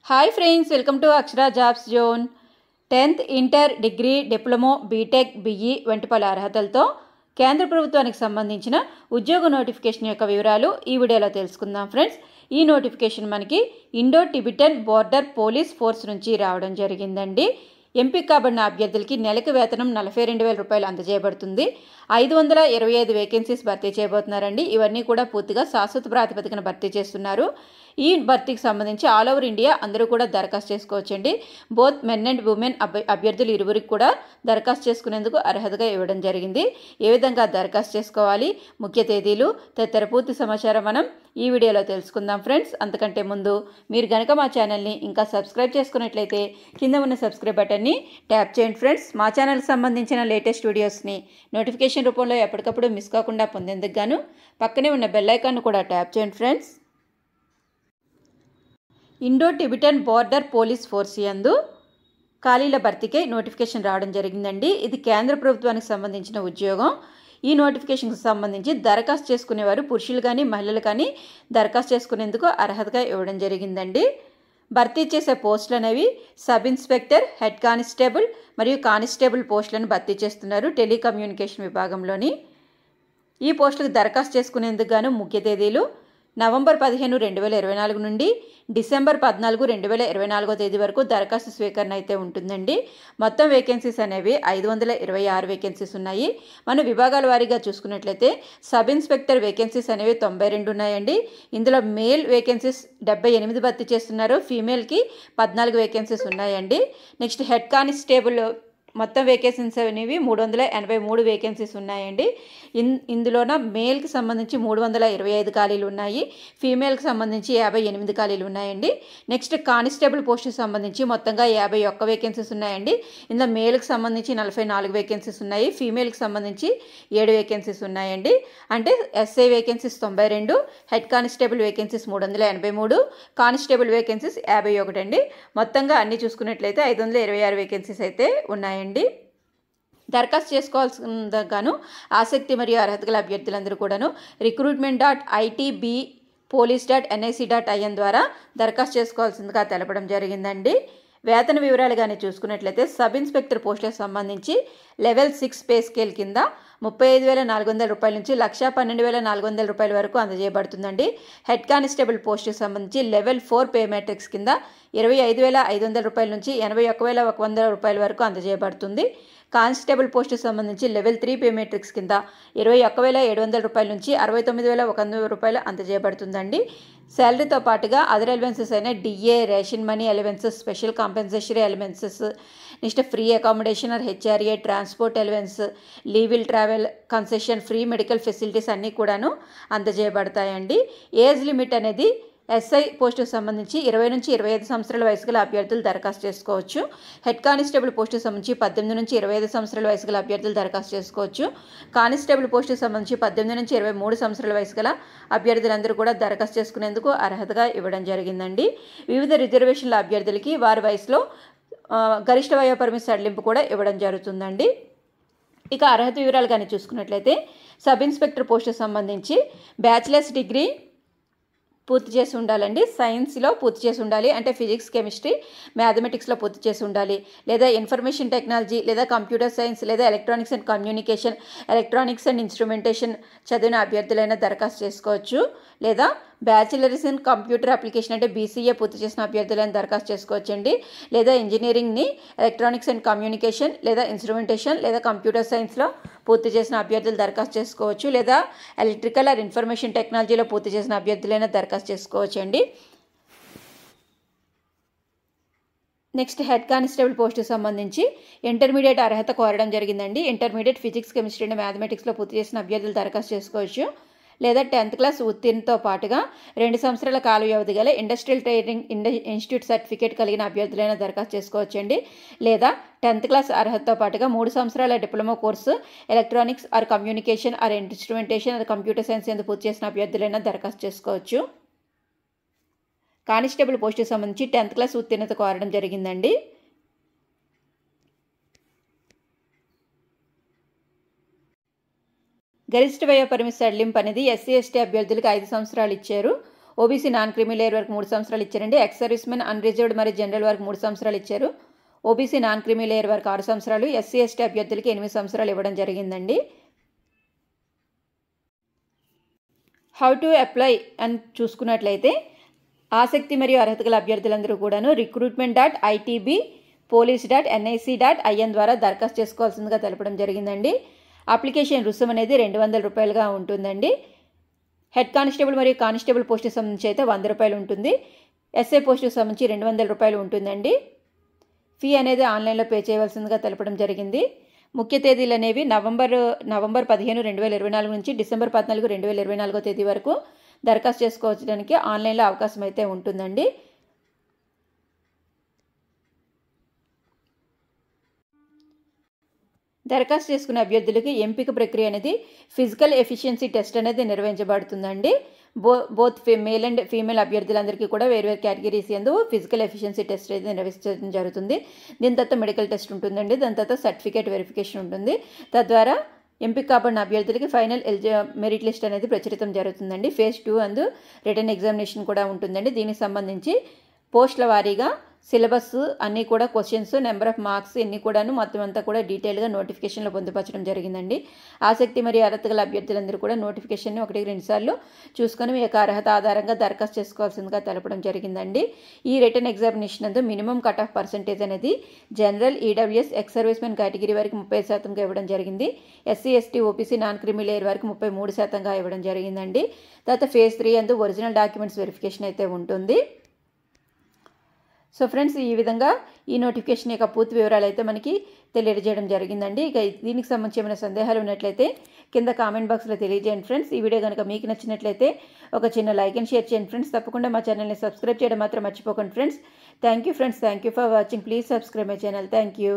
Hi friends, welcome to Akshara jobs zone. 10th inter, degree, diploma, BTech, BE వంటి పలు అర్హతలతో కేంద్ర ప్రభుత్వానికి సంబంధించిన ఉద్యోగ నోటిఫికేషన్ యొక్క వివరాలు ఈ వీడియోలో తెలుసుకుందాం ఫ్రెండ్స్. ఈ నోటిఫికేషన్ మనకి Indo Tibetan border police force నుంచి రావడం జరిగిందండి. ఎంపిక కాబడిన అభ్యర్థులకి నెలకు వేతనం 42,000 రూపాయలు అందజేయబడుతుంది. 525 వేకెన్సీస్ భర్తీ చేయబోతున్నారండి. ఇవన్నీ కూడా పూర్తిగా శాశ్వత ప్రాతిపదికన భర్తీ చేస్తున్నారు. ఈ భర్తీకి సంబంధించి ఆల్ ఓవర్ ఇండియా అందరూ కూడా దరఖాస్తు చేసుకోవచ్చండి. బోత్ మెన్ అండ్ ఉమెన్ అభ్యర్థులు ఇరువురికి కూడా దరఖాస్తు చేసుకునేందుకు అర్హతగా ఇవ్వడం జరిగింది. ఏ విధంగా దరఖాస్తు చేసుకోవాలి, ముఖ్య తేదీలు తదితర పూర్తి సమాచారం మనం ఈ వీడియోలో తెలుసుకుందాం ఫ్రెండ్స్. అంతకంటే ముందు మీరు గనక మా ఛానల్ని ఇంకా సబ్స్క్రైబ్ చేసుకున్నట్లయితే కింద ఉన్న సబ్స్క్రైబ్ బటన్ని ట్యాప్ చేయండి ఫ్రెండ్స్. మా ఛానల్కి సంబంధించిన లేటెస్ట్ వీడియోస్ని నోటిఫికేషన్ రూపంలో ఎప్పటికప్పుడు మిస్ కాకుండా పొందేందుకు గాను పక్కనే ఉన్న బెల్ ఐకాన్ కూడా ట్యాప్ చేయండి friends. Indo Tibetan border police force యందు ఖాళీల భర్తీకై నోటిఫికేషన్ రావడం జరిగిందండి. ఇది కేంద్ర ప్రభుత్వానికి సంబంధించిన ఉద్యోగం. ఈ నోటిఫికేషన్కి సంబంధించి దరఖాస్తు చేసుకునేవారు పురుషులు కానీ మహిళలు కానీ దరఖాస్తు చేసుకునేందుకు అర్హతగా ఇవ్వడం జరిగిందండి. భర్తీ చేసే పోస్టులు అనేవి సబ్ ఇన్స్పెక్టర్, హెడ్ కానిస్టేబుల్ మరియు కానిస్టేబుల్ పోస్టులను భర్తీ చేస్తున్నారు టెలికమ్యూనికేషన్ విభాగంలోని. ఈ పోస్టులకు దరఖాస్తు చేసుకునేందుకు గాను ముఖ్య తేదీలు నవంబర్ 15, 2024 నుండి డిసెంబర్ 14, 2024 తేదీ వరకు దరఖాస్తు స్వీకరణ అయితే ఉంటుందండి. మొత్తం వేకెన్సీస్ అనేవి 526 వేకెన్సీస్ ఉన్నాయి. మన విభాగాల వారీగా చూసుకున్నట్లయితే సబ్ ఇన్స్పెక్టర్ వేకెన్సీస్ అనేవి 92 ఉన్నాయండి. ఇందులో మేల్ వేకెన్సీస్ 78 భర్తీ చేస్తున్నారు. ఫీమేల్కి 14 వేకెన్సీస్ ఉన్నాయండి. నెక్స్ట్ హెడ్ కానిస్టేబుల్ మొత్తం వేకెన్సీస్ అనేవి 383 వేకెన్సీస్ ఉన్నాయండి. ఇందులోన మేల్కి సంబంధించి 325 ఖాళీలు ఉన్నాయి. ఫీమేల్కి సంబంధించి 58 ఖాళీలు ఉన్నాయండి. నెక్స్ట్ కానిస్టేబుల్ పోస్టుకి సంబంధించి మొత్తంగా 51 వేకెన్సీస్ ఉన్నాయండి. ఇందులో మేల్కి సంబంధించి 44 వేకెన్సీస్ ఉన్నాయి. ఫీమేల్కి సంబంధించి 7 వేకెన్సీస్ ఉన్నాయండి. అంటే SI vacancies 92, head constable vacancies 383, constable vacancies 51 అండి. మొత్తంగా అన్ని చూసుకున్నట్లయితే 526 వేకెన్సీస్ అయితే ఉన్నాయండి. దరఖాస్తు చేసుకోవాల్సిన గాను ఆసక్తి మరియు అర్హత గల అభ్యర్థులందరూ కూడాను recruitment.itbpolice.nic.in ద్వారా దరఖాస్తు చేసుకోవాల్సిందిగా తెలపడం జరిగిందండి. వేతన వివరాలు కానీ చూసుకున్నట్లయితే సబ్ ఇన్స్పెక్టర్ పోస్టులకు సంబంధించి లెవెల్ 6 పే స్కేల్ కింద 35,400 రూపాయల నుంచి 1,12,400 రూపాయల వరకు అందజేయబడుతుందండి. హెడ్ కానిస్టేబుల్ పోస్టుకు సంబంధించి లెవెల్ 4 పే మ్యాట్రిక్స్ కింద 25,500 రూపాయల నుంచి 81,100 రూపాయల వరకు అందజేయబడుతుంది. కానిస్టేబుల్ పోస్టుకు సంబంధించి లెవెల్ 3 పే మ్యాట్రిక్స్ కింద 21,700 రూపాయల నుంచి 69,100 రూపాయలు అందజేయబడుతుందండి. శాలరీతో పాటుగా అదర్ ఎలివెన్సెస్ అయిన DA, ration money allowances, special compensatory allowances, next free accommodation or HRA, transport allowance, leave travel concession, free medical facilities అన్నీ కూడాను అందజేయబడతాయండి. ఏజ్ లిమిట్ అనేది ఎస్ఐ పోస్టుకు సంబంధించి 20 నుంచి 25 సంవత్సరాల వయసు గల అభ్యర్థులు దరఖాస్తు చేసుకోవచ్చు. హెడ్ కానిస్టేబుల్ పోస్టుకు సంబంధించి 18 నుంచి 25 సంవత్సరాల వయసు గల అభ్యర్థులు దరఖాస్తు చేసుకోవచ్చు. కానిస్టేబుల్ పోస్టుకు సంబంధించి 18 నుంచి 23 సంవత్సరాల వయసు గల అభ్యర్థులందరూ కూడా దరఖాస్తు చేసుకునేందుకు అర్హతగా ఇవ్వడం జరిగిందండి. వివిధ రిజర్వేషన్ల అభ్యర్థులకి వారి వయసులో గరిష్ట వయోపరిమితి సడలింపు కూడా ఇవ్వడం జరుగుతుందండి. ఇక అర్హత వివరాలు కానీ చూసుకున్నట్లయితే సబ్ ఇన్స్పెక్టర్ పోస్టుకు సంబంధించి బ్యాచిలర్స్ డిగ్రీ పూర్తి చేసి ఉండాలండి. సైన్స్లో పూర్తి చేసి ఉండాలి. అంటే ఫిజిక్స్, కెమిస్ట్రీ, మ్యాథమెటిక్స్లో పూర్తి చేసి ఉండాలి. లేదా ఇన్ఫర్మేషన్ టెక్నాలజీ లేదా కంప్యూటర్ సైన్స్ లేదా electronics and communication, electronics and instrumentation చదివిన అభ్యర్థులైనా దరఖాస్తు చేసుకోవచ్చు. లేదా బ్యాచిలర్స్ ఇన్ కంప్యూటర్ అప్లికేషన్ అంటే బీసీఏ పూర్తి చేసిన అభ్యర్థులైనా దరఖాస్తు చేసుకోవచ్చండి. లేదా ఇంజనీరింగ్ని ఎలక్ట్రానిక్స్ అండ్ కమ్యూనికేషన్ లేదా ఇన్స్ట్రుమెంటేషన్ లేదా కంప్యూటర్ సైన్స్లో పూర్తి చేసిన అభ్యర్థులు దరఖాస్తు చేసుకోవచ్చు. లేదా ఎలక్ట్రికల్ ఆర్ ఇన్ఫర్మేషన్ టెక్నాలజీలో పూర్తి చేసిన అభ్యర్థులైనా దరఖాస్తు చేసుకోవచ్చండి. నెక్స్ట్ హెడ్ కానిస్టేబుల్ పోస్టుకు సంబంధించి ఇంటర్మీడియట్ అర్హత కోరడం జరిగిందండి. ఇంటర్మీడియట్ ఫిజిక్స్, కెమిస్ట్రీ అండ్ మ్యాథమెటిక్స్లో పూర్తి చేసిన అభ్యర్థులు దరఖాస్తు చేసుకోవచ్చు. లేదా 10th క్లాస్ ఉత్తీర్ణతో పాటుగా 2 సంవత్సరాల కాల వ్యవధి గల ఇండస్ట్రియల్ ట్రైనింగ్ ఇన్స్టిట్యూట్ సర్టిఫికేట్ కలిగిన అభ్యర్థులైనా దరఖాస్తు చేసుకోవచ్చండి. లేదా 10th క్లాస్ అర్హతతో పాటుగా 3 సంవత్సరాల diploma course electronics or communication or instrumentation or computer science ఎందుకు పూర్తి చేసిన అభ్యర్థులైనా దరఖాస్తు చేసుకోవచ్చు. కానిస్టేబుల్ పోస్టుకు సంబంధించి 10th క్లాస్ ఉత్తీర్ణత కోరడం జరిగిందండి. గరిష్ట వయోపరిమితి సడలింపు అనేది ఎస్సీ ఎస్టీ అభ్యర్థులకు 5 సంవత్సరాలు ఇచ్చారు. ఓబీసీ నాన్ క్రిమీ లేయర్ వరకు 3 సంవత్సరాలు ఇచ్చారండి. ఎక్స్ సర్వీస్మెన్, అన్రిజర్వ్డ్ మరియు జనరల్ వరకు 3 సంవత్సరాలు ఇచ్చారు. ఓబీసీ నాన్ క్రిమీ లేయర్ వరకు 6 సంవత్సరాలు, ఎస్సీ ఎస్టీ అభ్యర్థులకి 8 సంవత్సరాలు ఇవ్వడం జరిగిందండి. హౌ టు అప్లై అని చూసుకున్నట్లయితే ఆసక్తి మరియు అర్హత గల అభ్యర్థులందరూ కూడాను recruitment.itb.police.nic.in ద్వారా దరఖాస్తు చేసుకోవాల్సిందిగా తెలపడం జరిగిందండి. అప్లికేషన్ రుసుము అనేది 200 రూపాయలుగా ఉంటుందండి. హెడ్ కానిస్టేబుల్ మరియు కానిస్టేబుల్ పోస్టుకి సంబంధించి అయితే 100 రూపాయలు ఉంటుంది. ఎస్ఐ పోస్టుకి సంబంధించి 200 రూపాయలు ఉంటుందండి. ఫీ అనేది ఆన్లైన్లో పే చేయవలసిందిగా తెలపడం జరిగింది. ముఖ్య తేదీలు అనేవి నవంబర్ 15, 2024 నుంచి డిసెంబర్ 14, 2024 తేదీ వరకు దరఖాస్తు చేసుకోవడానికి ఆన్లైన్లో అవకాశం అయితే ఉంటుందండి. దరఖాస్తు చేసుకునే అభ్యర్థులకి ఎంపిక ప్రక్రియ అనేది ఫిజికల్ ఎఫిషియన్సీ టెస్ట్ అనేది నిర్వహించబడుతుందండి. బోత్ మేల్ అండ్ ఫీమేల్ అభ్యర్థులందరికీ కూడా వేరువేరు కేటగిరీస్ యందు ఫిజికల్ ఎఫిషియన్సీ టెస్ట్ అయితే నిర్వహించడం జరుగుతుంది. దీని తర్వాత మెడికల్ టెస్ట్ ఉంటుందండి. దాని తర్వాత సర్టిఫికేట్ వెరిఫికేషన్ ఉంటుంది. తద్వారా ఎంపిక కాబడిన అభ్యర్థులకి ఫైనల్ మెరిట్ లిస్ట్ అనేది ప్రచురితం జరుగుతుందండి. ఫేజ్ 2 అందు రిటర్న్ ఎగ్జామినేషన్ కూడా ఉంటుందండి. దీనికి సంబంధించి పోస్టుల వారీగా సిలబస్ అన్నీ కూడా క్వశ్చన్స్, నెంబర్ ఆఫ్ మార్క్స్ ఇన్ని కూడాను మొత్తం అంతా కూడా డీటెయిల్గా నోటిఫికేషన్లో పొందుపరచడం జరిగిందండి. ఆసక్తి మరియు అర్హత గల అభ్యర్థులందరూ కూడా నోటిఫికేషన్ని 1-2 సార్లు చూసుకొని మీ యొక్క అర్హత ఆధారంగా దరఖాస్తు చేసుకోవాల్సిందిగా తెలపడం జరిగిందండి. ఈ రిటర్న్ ఎగ్జామినేషన్ అందు మినిమం కట్ ఆఫ్ పర్సెంటేజ్ అనేది general, EWS, ex servicemen category వరకు 30% ఇవ్వడం జరిగింది. SC ST OBC non creamy layer వరకు 33% ఇవ్వడం జరిగిందండి. తర్వాత ఫేజ్ 3 అందు ఒరిజినల్ డాక్యుమెంట్స్ వెరిఫికేషన్ అయితే ఉంటుంది. సో ఫ్రెండ్స్, ఈ విధంగా ఈ నోటిఫికేషన్ యొక్క పూర్తి వివరాలు అయితే మనకి తెలియజేయడం జరిగిందండి. ఇక దీనికి సంబంధించి ఏమైనా సందేహాలు ఉన్నట్లయితే కింద కామెంట్ బాక్స్లో తెలియజేయండి ఫ్రెండ్స్. ఈ వీడియో కనుక మీకు నచ్చినట్లయితే ఒక చిన్న లైక్ అండ్ షేర్ చేయండి ఫ్రెండ్స్. తప్పకుండా మా ఛానల్ని సబ్స్క్రైబ్ చేయడం మాత్రం మర్చిపోకండి friends. Thank you friends. Thank you for watching. Please subscribe my channel. Thank you.